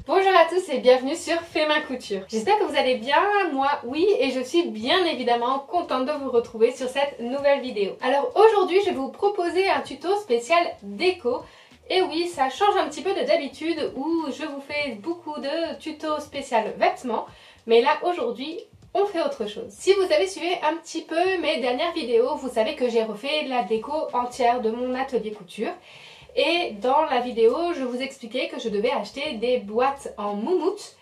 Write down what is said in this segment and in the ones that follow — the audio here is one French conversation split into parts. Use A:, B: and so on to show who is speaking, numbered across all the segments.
A: Bonjour à tous et bienvenue sur Fais Main Couture. J'espère que vous allez bien, moi oui, et je suis bien évidemment contente de vous retrouver sur cette nouvelle vidéo. Alors aujourd'hui je vais vous proposer un tuto spécial déco. Et oui, ça change un petit peu de d'habitude où je vous fais beaucoup de tutos spécial vêtements, mais là aujourd'hui on fait autre chose. Si vous avez suivi un petit peu mes dernières vidéos, vous savez que j'ai refait la déco entière de mon atelier couture. Et dans la vidéo, je vous expliquais que je devais acheter des boîtes en moumoute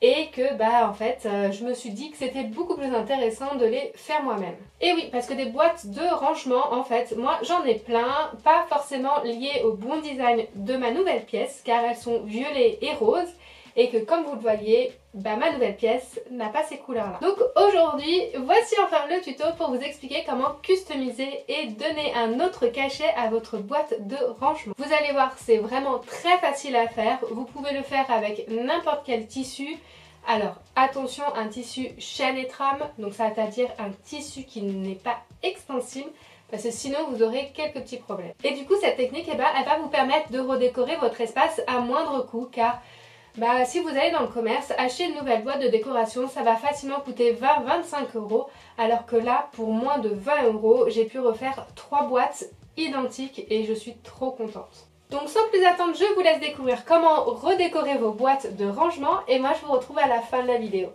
A: et que en fait, je me suis dit que c'était beaucoup plus intéressant de les faire moi-même. Et oui, parce que des boîtes de rangement, en fait, moi j'en ai plein, pas forcément liées au bon design de ma nouvelle pièce, car elles sont violet et rose, et que comme vous le voyez, ma nouvelle pièce n'a pas ces couleurs-là. Donc aujourd'hui, voici enfin le tuto pour vous expliquer comment customiser et donner un autre cachet à votre boîte de rangement. Vous allez voir, c'est vraiment très facile à faire. Vous pouvez le faire avec n'importe quel tissu. Alors attention, un tissu chaîne et trame, donc ça veut dire un tissu qui n'est pas extensible, parce que sinon vous aurez quelques petits problèmes. Et du coup cette technique, elle va vous permettre de redécorer votre espace à moindre coût, car si vous allez dans le commerce, acheter une nouvelle boîte de décoration, ça va facilement coûter 20-25 €, alors que là, pour moins de 20 €, j'ai pu refaire 3 boîtes identiques et je suis trop contente. Donc sans plus attendre, je vous laisse découvrir comment redécorer vos boîtes de rangement et moi je vous retrouve à la fin de la vidéo.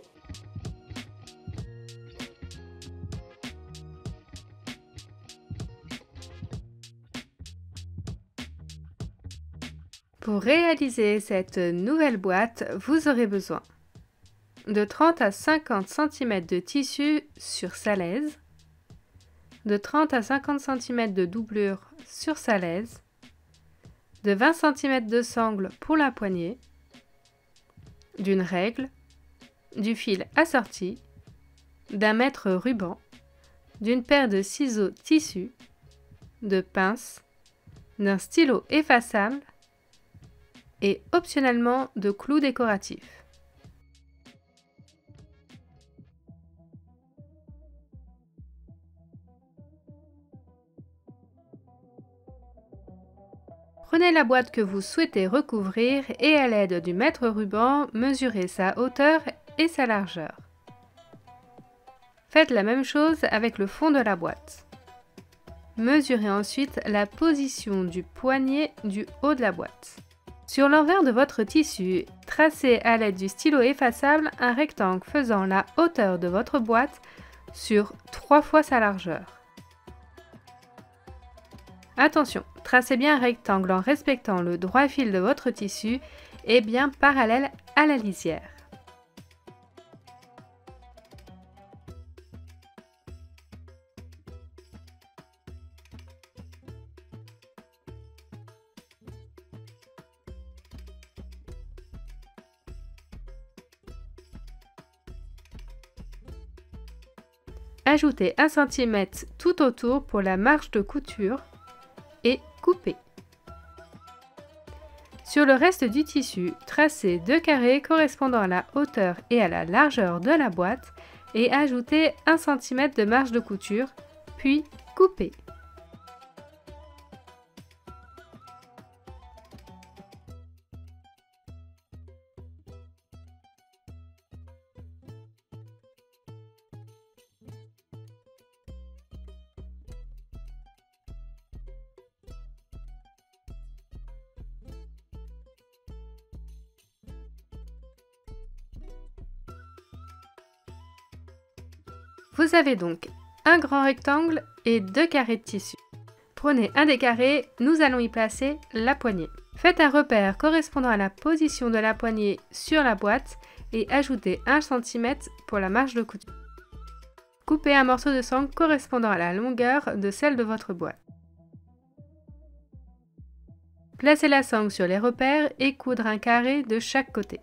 A: Pour réaliser cette nouvelle boîte, vous aurez besoin de 30 à 50 cm de tissu sur salaise, de 30 à 50 cm de doublure sur salaise, de 20 cm de sangle pour la poignée, d'une règle, du fil assorti, d'un mètre ruban, d'une paire de ciseaux tissu, de pinces, d'un stylo effaçable et optionnellement de clous décoratifs. Prenez la boîte que vous souhaitez recouvrir et à l'aide du mètre ruban, mesurez sa hauteur et sa largeur. Faites la même chose avec le fond de la boîte. Mesurez ensuite la position du poignet du haut de la boîte. Sur l'envers de votre tissu, tracez à l'aide du stylo effaçable un rectangle faisant la hauteur de votre boîte sur 3 fois sa largeur. Attention, tracez bien un rectangle en respectant le droit fil de votre tissu et bien parallèle à la lisière. Ajoutez 1 cm tout autour pour la marge de couture et coupez. Sur le reste du tissu, tracez 2 carrés correspondant à la hauteur et à la largeur de la boîte et ajoutez 1 cm de marge de couture, puis coupez. Vous avez donc un grand rectangle et 2 carrés de tissu. Prenez un des carrés, nous allons y placer la poignée. Faites un repère correspondant à la position de la poignée sur la boîte et ajoutez 1 cm pour la marge de couture. Coupez un morceau de sangle correspondant à la longueur de celle de votre boîte. Placez la sangle sur les repères et coudre un carré de chaque côté.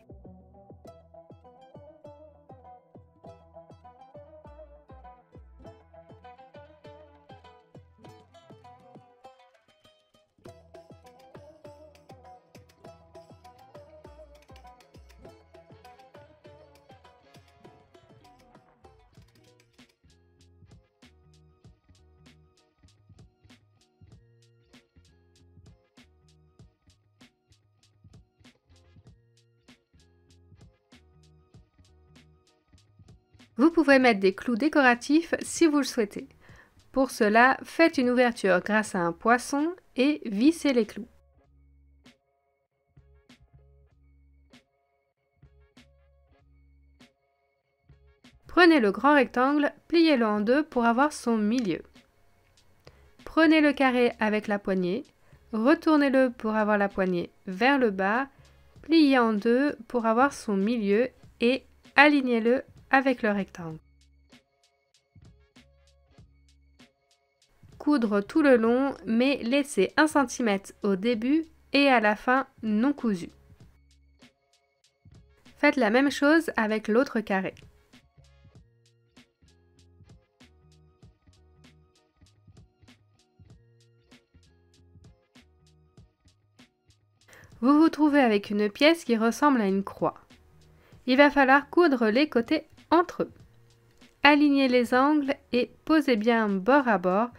A: Vous pouvez mettre des clous décoratifs si vous le souhaitez. Pour cela, faites une ouverture grâce à un poinçon et vissez les clous. Prenez le grand rectangle, pliez-le en deux pour avoir son milieu. Prenez le carré avec la poignée, retournez-le pour avoir la poignée vers le bas, pliez en deux pour avoir son milieu et alignez-le avec le rectangle. Coudre tout le long, mais laissez 1 cm au début et à la fin non cousu. Faites la même chose avec l'autre carré. Vous vous trouvez avec une pièce qui ressemble à une croix. Il va falloir coudre les côtés entre eux. Alignez les angles et posez bien bord à bord,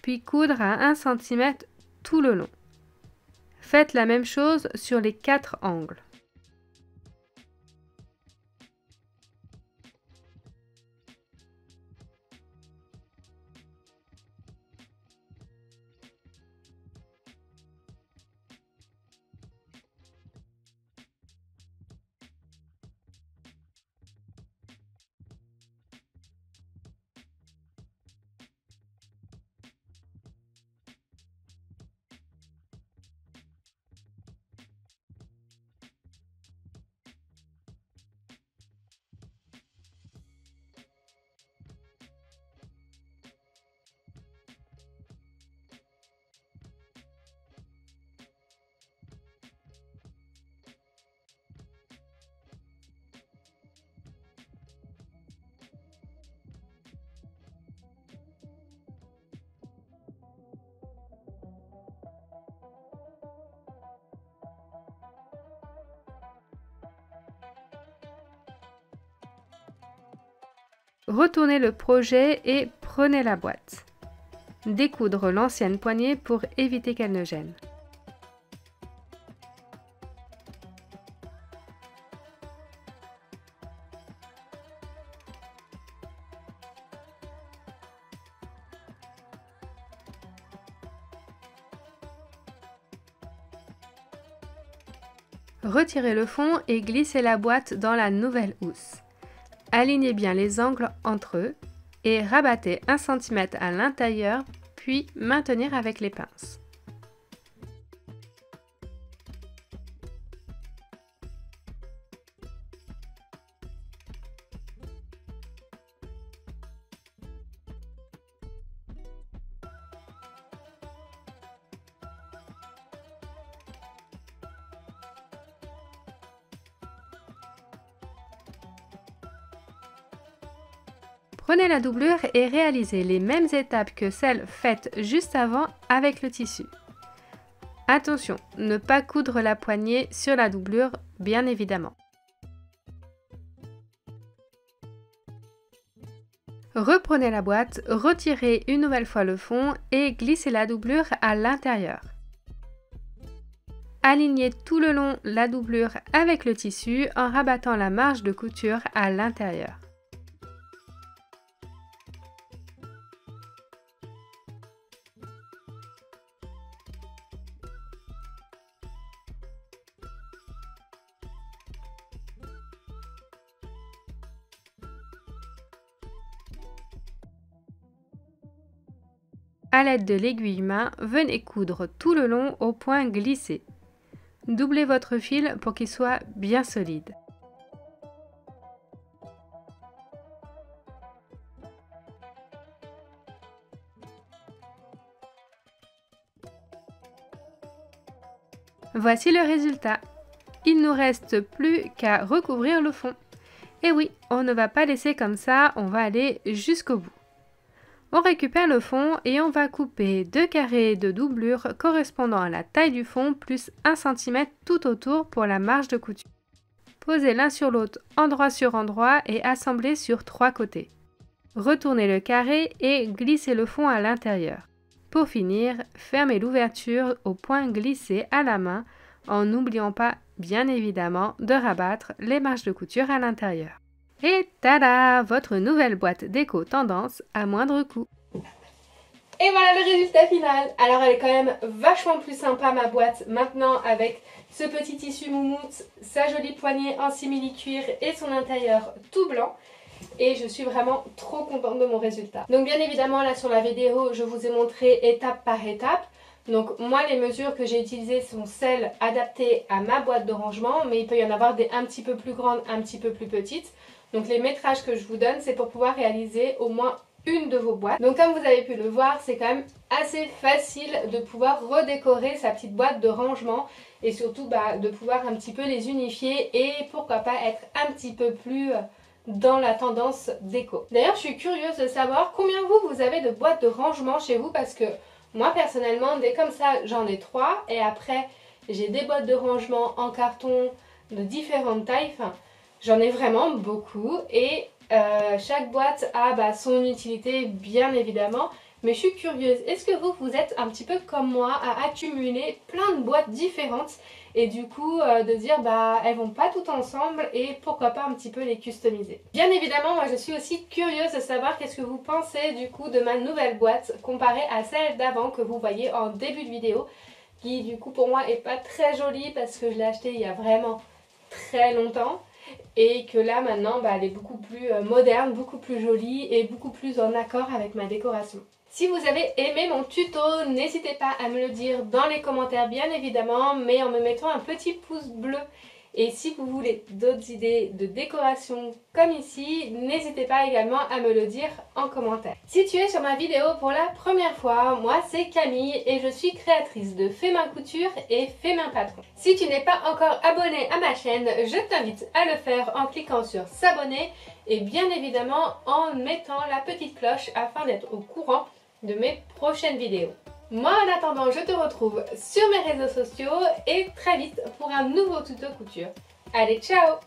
A: puis coudre à 1 cm tout le long. Faites la même chose sur les 4 angles. Retournez le projet et prenez la boîte. Découdre l'ancienne poignée pour éviter qu'elle ne gêne. Retirez le fond et glissez la boîte dans la nouvelle housse. Alignez bien les angles entre eux et rabattez 1 cm à l'intérieur, puis maintenir avec les pinces. Prenez la doublure et réalisez les mêmes étapes que celles faites juste avant avec le tissu. Attention, ne pas coudre la poignée sur la doublure, bien évidemment. Reprenez la boîte, retirez une nouvelle fois le fond et glissez la doublure à l'intérieur. Alignez tout le long la doublure avec le tissu en rabattant la marge de couture à l'intérieur. À l'aide de l'aiguille main, venez coudre tout le long au point glissé. Doublez votre fil pour qu'il soit bien solide. Voici le résultat. Il ne nous reste plus qu'à recouvrir le fond. Et oui, on ne va pas laisser comme ça, on va aller jusqu'au bout. On récupère le fond et on va couper 2 carrés de doublure correspondant à la taille du fond plus 1 cm tout autour pour la marge de couture. Posez l'un sur l'autre endroit sur endroit et assemblez sur 3 côtés. Retournez le carré et glissez le fond à l'intérieur. Pour finir, fermez l'ouverture au point glissé à la main en n'oubliant pas, bien évidemment, de rabattre les marges de couture à l'intérieur. Et tada, votre nouvelle boîte déco tendance à moindre coût. Et voilà le résultat final. Alors elle est quand même vachement plus sympa ma boîte maintenant avec ce petit tissu moumoute, sa jolie poignée en simili-cuir et son intérieur tout blanc. Et je suis vraiment trop contente de mon résultat. Donc bien évidemment là sur la vidéo je vous ai montré étape par étape. Donc moi les mesures que j'ai utilisées sont celles adaptées à ma boîte de rangement, mais il peut y en avoir des un petit peu plus grandes, un petit peu plus petites. Donc les métrages que je vous donne c'est pour pouvoir réaliser au moins une de vos boîtes. Donc comme vous avez pu le voir, c'est quand même assez facile de pouvoir redécorer sa petite boîte de rangement et surtout de pouvoir un petit peu les unifier et pourquoi pas être un petit peu plus dans la tendance déco. D'ailleurs je suis curieuse de savoir combien vous avez de boîtes de rangement chez vous, parce que moi personnellement dès comme ça j'en ai 3 et après j'ai des boîtes de rangement en carton de différentes tailles, enfin j'en ai vraiment beaucoup et chaque boîte a son utilité bien évidemment, mais je suis curieuse, est-ce que vous êtes un petit peu comme moi à accumuler plein de boîtes différentes et du coup de dire elles vont pas toutes ensemble et pourquoi pas un petit peu les customiser. Bien évidemment moi je suis aussi curieuse de savoir qu'est-ce que vous pensez du coup de ma nouvelle boîte comparée à celle d'avant que vous voyez en début de vidéo, qui du coup pour moi est pas très jolie parce que je l'ai achetée il y a vraiment très longtemps. Et que là maintenant elle est beaucoup plus moderne, beaucoup plus jolie et beaucoup plus en accord avec ma décoration. Si vous avez aimé mon tuto, n'hésitez pas à me le dire dans les commentaires bien évidemment, mais en me mettant un petit pouce bleu. Et si vous voulez d'autres idées de décoration comme ici, n'hésitez pas également à me le dire en commentaire. Si tu es sur ma vidéo pour la première fois, moi c'est Camille et je suis créatrice de Fais Main Couture et Fais Main Patron. Si tu n'es pas encore abonné à ma chaîne, je t'invite à le faire en cliquant sur s'abonner et bien évidemment en mettant la petite cloche afin d'être au courant de mes prochaines vidéos. Moi en attendant je te retrouve sur mes réseaux sociaux et très vite pour un nouveau tuto couture. Allez ciao!